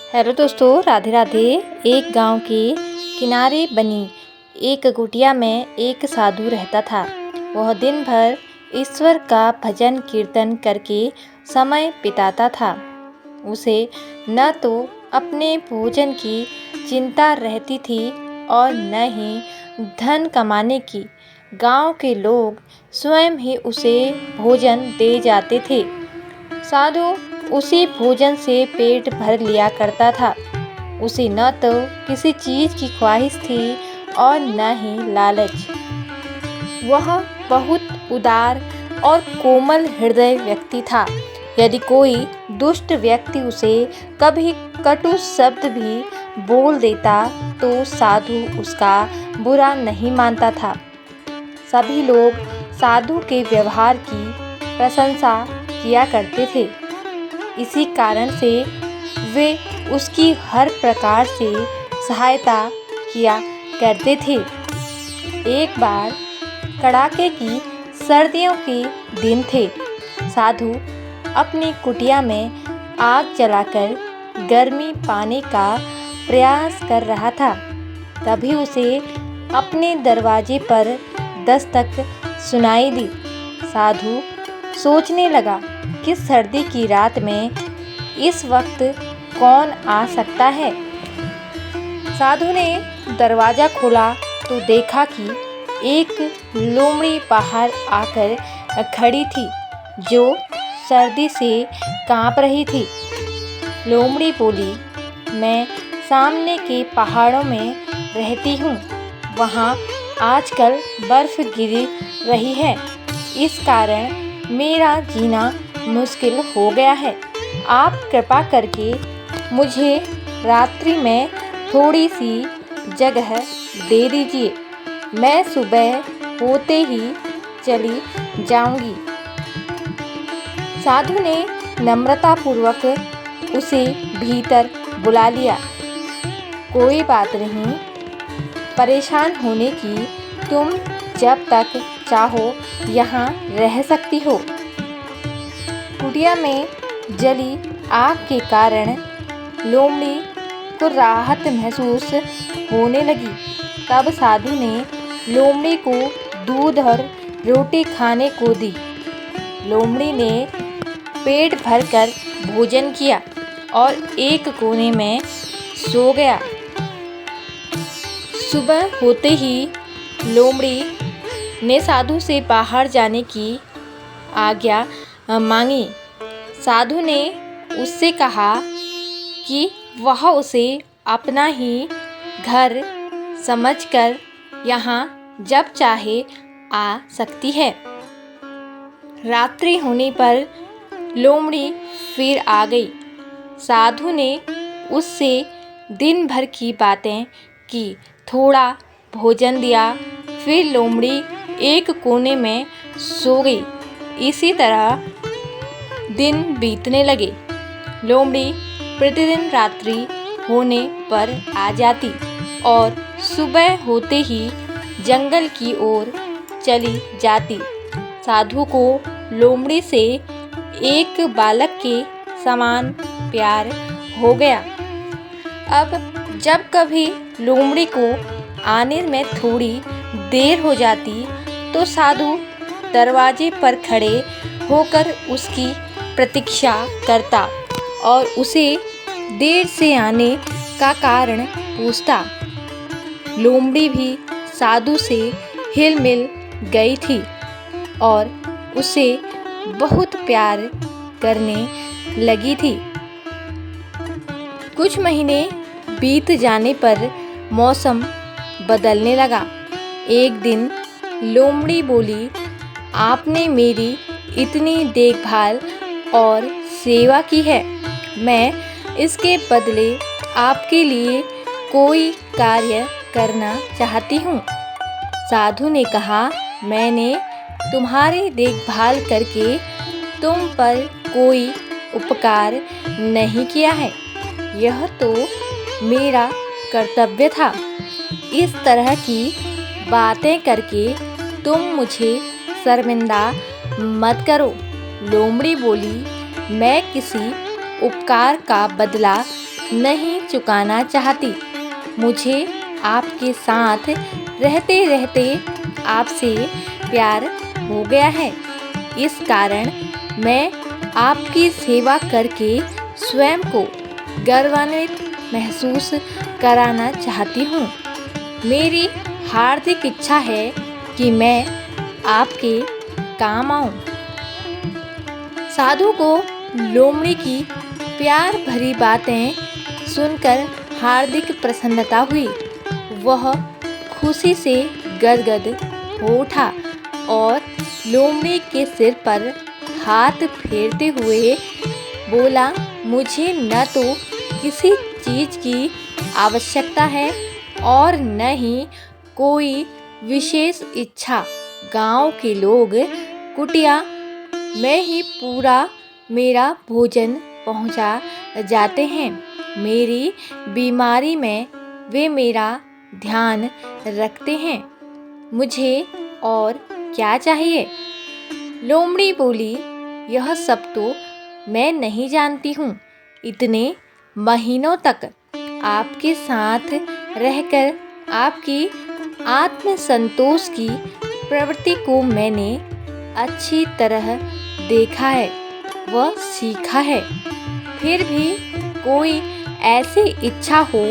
Hello दोस्तों, राधे राधे। एक गांव के किनारे बनी एक कुटिया में एक साधु रहता था। वह दिन भर ईश्वर का भजन कीर्तन करके समय बिताता था। उसे न तो अपने भोजन की चिंता रहती थी और न ही धन कमाने की। गांव के लोग स्वयं ही उसे भोजन दे जाते थे। साधु उसी भोजन से पेट भर लिया करता था। उसे न तो किसी चीज की ख्वाहिश थी और न ही लालच। वह बहुत उदार और कोमल हृदय व्यक्ति था। यदि कोई दुष्ट व्यक्ति उसे कभी कटु शब्द भी बोल देता तो साधु उसका बुरा नहीं मानता था। सभी लोग साधु के व्यवहार की प्रशंसा किया करते थे। इसी कारण से वे उसकी हर प्रकार से सहायता किया करते थे। एक बार कड़ाके की सर्दियों के दिन थे। साधु अपनी कुटिया में आग जलाकर गर्मी पाने का प्रयास कर रहा था। तभी उसे अपने दरवाजे पर दस्तक सुनाई दी। साधु सोचने लगा कि सर्दी की रात में इस वक्त कौन आ सकता है। साधु ने दरवाज़ा खोला तो देखा कि एक लोमड़ी बाहर आकर खड़ी थी, जो सर्दी से कांप रही थी। लोमड़ी बोली, मैं सामने के पहाड़ों में रहती हूँ। वहाँ आजकल बर्फ गिर रही है। इस कारण मेरा जीना मुश्किल हो गया है। आप कृपा करके मुझे रात्रि में थोड़ी सी जगह दे दीजिए। मैं सुबह होते ही चली जाऊंगी। साधु ने नम्रतापूर्वक उसे भीतर बुला लिया। कोई बात नहीं, परेशान होने की, तुम जब तक चाहो यहाँ रह सकती हो। कुटिया में जली आग के कारण लोमड़ी को राहत महसूस होने लगी। तब साधु ने लोमड़ी को दूध और रोटी खाने को दी। लोमड़ी ने पेट भरकर भोजन किया और एक कोने में सो गया। सुबह होते ही लोमड़ी ने साधु से बाहर जाने की आज्ञा मांगी। साधु ने उससे कहा कि वह उसे अपना ही घर समझकर यहाँ जब चाहे आ सकती है। रात्रि होने पर लोमड़ी फिर आ गई। साधु ने उससे दिन भर की बातें की, थोड़ा भोजन दिया, फिर लोमड़ी एक कोने में सो गई। इसी तरह दिन बीतने लगे। लोमड़ी प्रतिदिन रात्रि होने पर आ जाती और सुबह होते ही जंगल की ओर चली जाती। साधु को लोमड़ी से एक बालक के समान प्यार हो गया। अब जब कभी लोमड़ी को आने में थोड़ी देर हो जाती तो साधु दरवाजे पर खड़े होकर उसकी प्रतीक्षा करता और उसे देर से आने का कारण पूछता। लोमड़ी भी साधु से हिल मिल गई थी और उसे बहुत प्यार करने लगी थी। कुछ महीने बीत जाने पर मौसम बदलने लगा। एक दिन लोमड़ी बोली, आपने मेरी इतनी देखभाल और सेवा की है, मैं इसके बदले आपके लिए कोई कार्य करना चाहती हूँ। साधु ने कहा, मैंने तुम्हारी देखभाल करके तुम पर कोई उपकार नहीं किया है, यह तो मेरा कर्तव्य था। इस तरह की बातें करके तुम मुझे शर्मिंदा मत करो। लोमड़ी बोली, मैं किसी उपकार का बदला नहीं चुकाना चाहती। मुझे आपके साथ रहते रहते आपसे प्यार हो गया है। इस कारण मैं आपकी सेवा करके स्वयं को गौरवान्वित महसूस कराना चाहती हूँ। मेरी हार्दिक इच्छा है कि मैं आपके काम आऊँ। साधु को लोमड़ी की प्यार भरी बातें सुनकर हार्दिक प्रसन्नता हुई। वह खुशी से गदगद हो उठा और लोमड़ी के सिर पर हाथ फेरते हुए बोला, मुझे न तो किसी चीज़ की आवश्यकता है और न ही कोई विशेष इच्छा। गांव के लोग कुटिया में ही पूरा मेरा भोजन पहुंचा जाते हैं। मेरी बीमारी में वे मेरा ध्यान रखते हैं। मुझे और क्या चाहिए? लोमड़ी बोली, यह सब तो मैं नहीं जानती हूँ। इतने महीनों तक आपके साथ रहकर आपकी आत्मसंतोष की प्रवृत्ति को मैंने अच्छी तरह देखा है व सीखा है। फिर भी कोई ऐसी इच्छा हो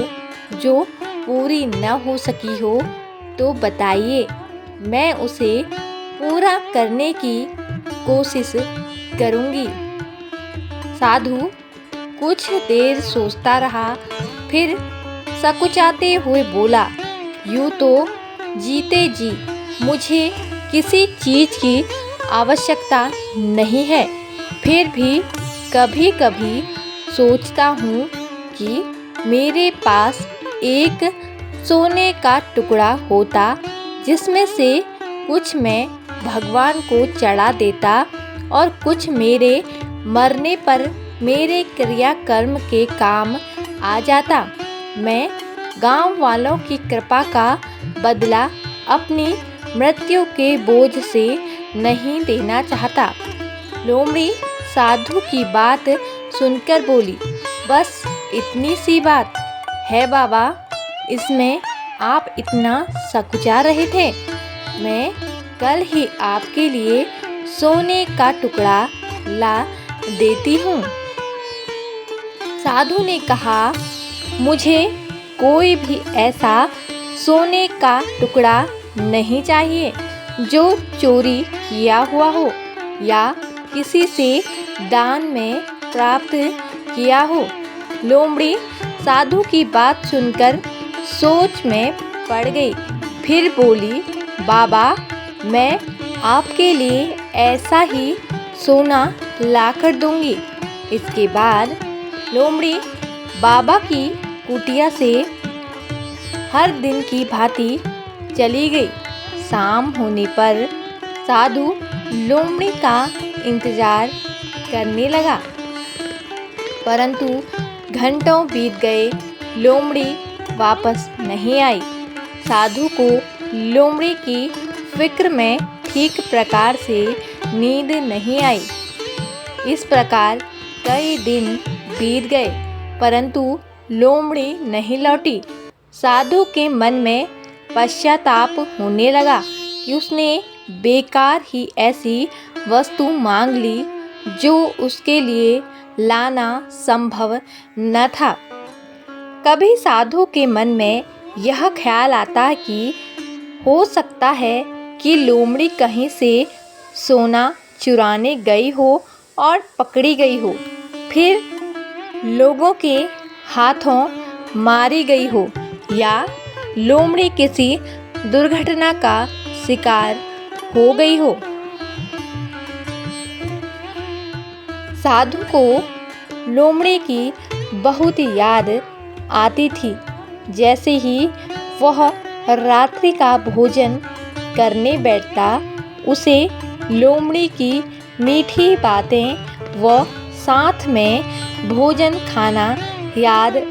जो पूरी न हो सकी हो तो बताइए, मैं उसे पूरा करने की कोशिश करूँगी। साधु कुछ देर सोचता रहा, फिर सकुचाते हुए बोला, यूँ तो जीते जी मुझे किसी चीज़ की आवश्यकता नहीं है। फिर भी कभी कभी सोचता हूँ कि मेरे पास एक सोने का टुकड़ा होता जिसमें से कुछ मैं भगवान को चढ़ा देता और कुछ मेरे मरने पर मेरे क्रियाकर्म के काम आ जाता। मैं गांव वालों की कृपा का बदला अपनी मृत्यु के बोझ से नहीं देना चाहता। लोमड़ी साधु की बात सुनकर बोली, बस इतनी सी बात है बाबा, इसमें आप इतना सकुचा रहे थे। मैं कल ही आपके लिए सोने का टुकड़ा ला देती हूँ। साधु ने कहा, मुझे कोई भी ऐसा सोने का टुकड़ा नहीं चाहिए जो चोरी किया हुआ हो या किसी से दान में प्राप्त किया हो। लोमड़ी साधु की बात सुनकर सोच में पड़ गई। फिर बोली, बाबा, मैं आपके लिए ऐसा ही सोना लाकर दूंगी। इसके बाद लोमड़ी बाबा की कुटिया से हर दिन की भांति चली गई। शाम होने पर साधु लोमड़ी का इंतजार करने लगा, परंतु घंटों बीत गए, लोमड़ी वापस नहीं आई। साधु को लोमड़ी की फिक्र में ठीक प्रकार से नींद नहीं आई। इस प्रकार कई दिन बीत गए, परंतु लोमड़ी नहीं लौटी। साधु के मन में पश्चाताप होने लगा कि उसने बेकार ही ऐसी वस्तु मांग ली जो उसके लिए लाना संभव न था। कभी साधु के मन में यह ख्याल आता कि हो सकता है कि लोमड़ी कहीं से सोना चुराने गई हो और पकड़ी गई हो, फिर लोगों के हाथों मारी गई हो या लोमड़ी किसी दुर्घटना का शिकार हो गई हो। साधु को लोमड़ी की बहुत याद आती थी। जैसे ही वह रात्रि का भोजन करने बैठता, उसे लोमड़ी की मीठी बातें व साथ में भोजन खाना याद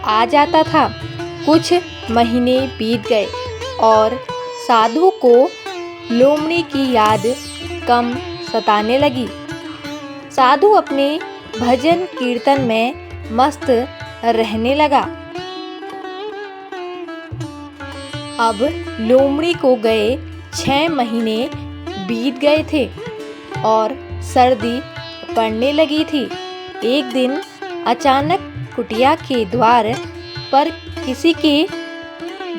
आ जाता था। कुछ महीने बीत गए और साधु को लोमड़ी की याद कम सताने लगी। साधु अपने भजन कीर्तन में मस्त रहने लगा। अब लोमड़ी को गए 6 महीने बीत गए थे और सर्दी पड़ने लगी थी। एक दिन अचानक कुटिया के द्वार पर किसी के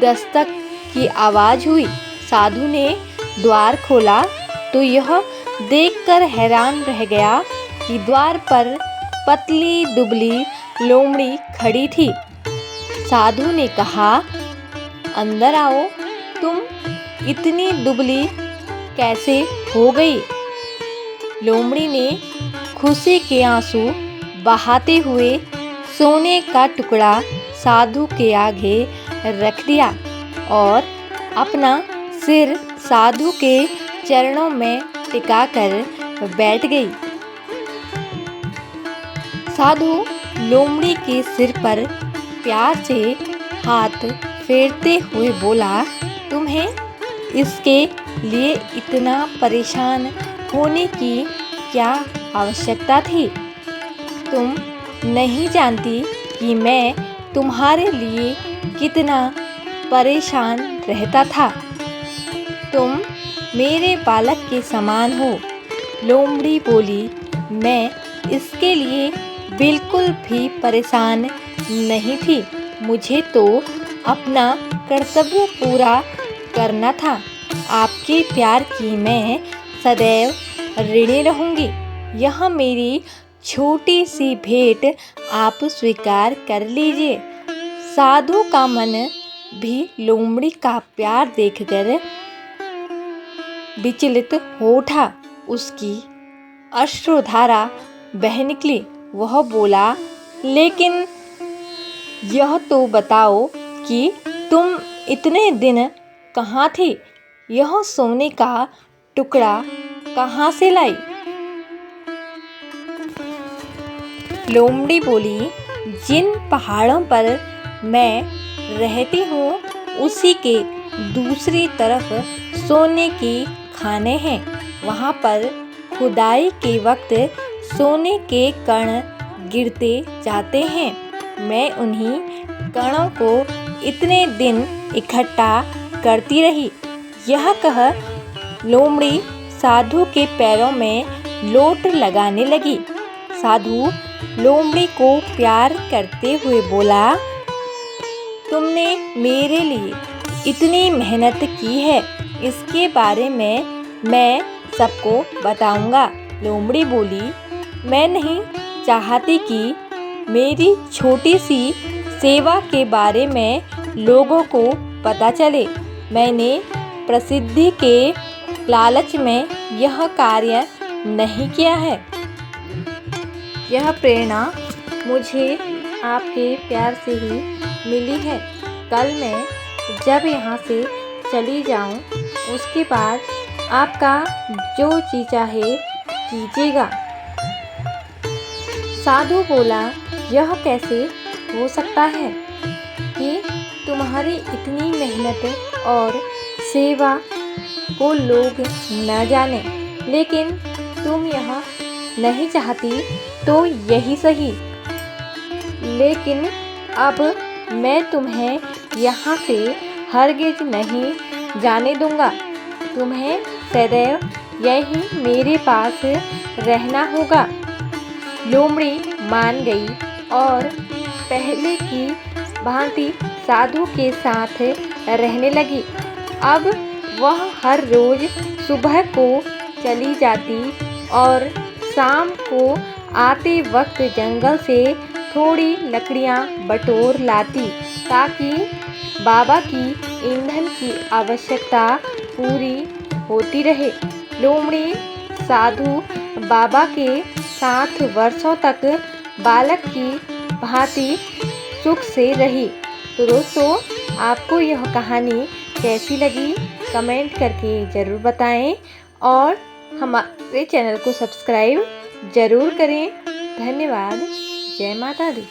दस्तक की आवाज़ हुई। साधु ने द्वार खोला तो यह देखकर हैरान रह गया कि द्वार पर पतली दुबली लोमड़ी खड़ी थी। साधु ने कहा, अंदर आओ, तुम इतनी दुबली कैसे हो गई? लोमड़ी ने खुशी के आंसू बहाते हुए सोने का टुकड़ा साधु के आगे रख दिया और अपना सिर साधु के चरणों में टिकाकर बैठ गई। साधु लोमड़ी के सिर पर प्यार से हाथ फेरते हुए बोला, तुम्हें इसके लिए इतना परेशान होने की क्या आवश्यकता थी? तुम नहीं जानती कि मैं तुम्हारे लिए कितना परेशान रहता था। तुम मेरे बालक के समान हो। लोमड़ी बोली, मैं इसके लिए बिल्कुल भी परेशान नहीं थी। मुझे तो अपना कर्तव्य पूरा करना था। आपके प्यार की मैं सदैव ऋणी रहूंगी। यह मेरी छोटी सी भेंट आप स्वीकार कर लीजिए। साधु का मन भी लोमड़ी का प्यार देखकर विचलित हो उठा। उसकी अश्रुधारा बह निकली। वह बोला, लेकिन यह तो बताओ कि तुम इतने दिन कहाँ थी? यह सोने का टुकड़ा कहाँ से लाई? लोमड़ी बोली, जिन पहाड़ों पर मैं रहती हूँ उसी के दूसरी तरफ सोने की खाने हैं। वहाँ पर खुदाई के वक्त सोने के कण गिरते जाते हैं। मैं उन्हीं कणों को इतने दिन इकट्ठा करती रही। यह कह लोमड़ी साधु के पैरों में लोट लगाने लगी। साधु लोमड़ी को प्यार करते हुए बोला, तुमने मेरे लिए इतनी मेहनत की है, इसके बारे में मैं सबको बताऊंगा। लोमड़ी बोली, मैं नहीं चाहती कि मेरी छोटी सी सेवा के बारे में लोगों को पता चले। मैंने प्रसिद्धि के लालच में यह कार्य नहीं किया है। यह प्रेरणा मुझे आपके प्यार से ही मिली है। कल मैं जब यहाँ से चली जाऊँ उसके बाद आपका जो जी चाहे कीजिएगा। साधु बोला, यह कैसे हो सकता है कि तुम्हारी इतनी मेहनत और सेवा को लोग न जाने, लेकिन तुम यह नहीं चाहती तो यही सही। लेकिन अब मैं तुम्हें यहाँ से हरगिज नहीं जाने दूँगा। तुम्हें सदैव यहीं मेरे पास रहना होगा। लोमड़ी मान गई और पहले की भांति साधु के साथ रहने लगी। अब वह हर रोज सुबह को चली जाती और शाम को आते वक्त जंगल से थोड़ी लकड़ियां बटोर लाती ताकि बाबा की ईंधन की आवश्यकता पूरी होती रहे। लोमड़ी साधु बाबा के साथ वर्षों तक बालक की भांति सुख से रही। तो दोस्तों, आपको यह कहानी कैसी लगी कमेंट करके ज़रूर बताएं और हमारे चैनल को सब्सक्राइब ज़रूर करें। धन्यवाद। जय माता दी।